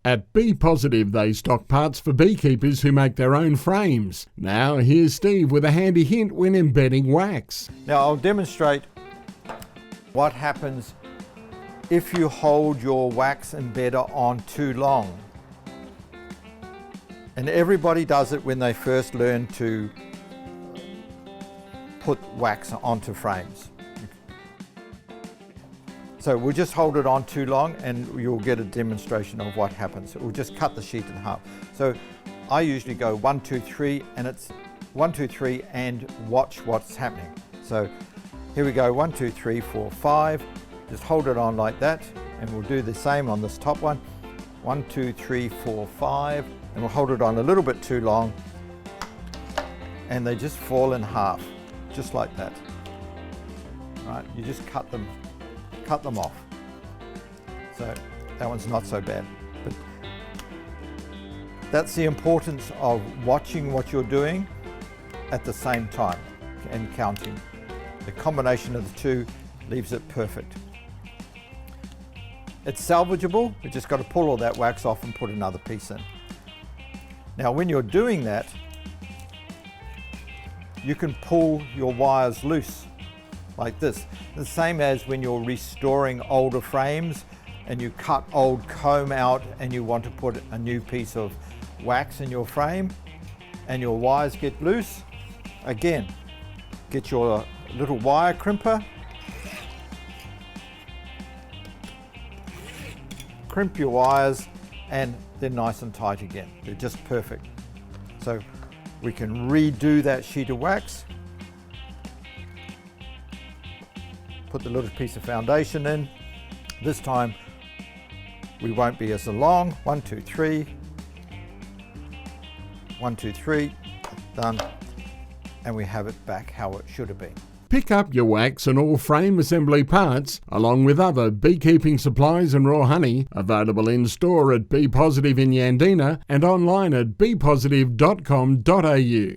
At Bee Positive, they stock parts for beekeepers who make their own frames. Now, here's Steve with a handy hint when embedding wax. Now, I'll demonstrate what happens if you hold your wax embedder on too long. And everybody does it when they first learn to put wax onto frames. So we'll just hold it on too long and you'll get a demonstration of what happens. We'll just cut the sheet in half. So I usually go 1, 2, 3, and it's 1, 2, 3 and watch what's happening. So here we go, 1, 2, 3, 4, 5. Just hold it on like that, and we'll do the same on this top one. 1, 2, 3, 4, 5, and we'll hold it on a little bit too long, and they just fall in half, just like that. All right, you just cut them off. So that one's not so bad. But that's the importance of watching what you're doing at the same time and counting. The combination of the two leaves it perfect. It's salvageable, you just got to pull all that wax off and put another piece in. Now when you're doing that, you can pull your wires loose like this. The same as when you're restoring older frames and you cut old comb out and you want to put a new piece of wax in your frame and your wires get loose. Again, get your little wire crimper, crimp your wires, and they're nice and tight again. They're just perfect. So we can redo that sheet of wax, put the little piece of foundation in. This time we won't be as long. 1, 2, 3, 1, 2, 3, done, and we have it back how it should have been. Pick up your wax and all frame assembly parts, along with other beekeeping supplies and raw honey, available in store at Bee Positive in Yandina and online at beepositive.com.au.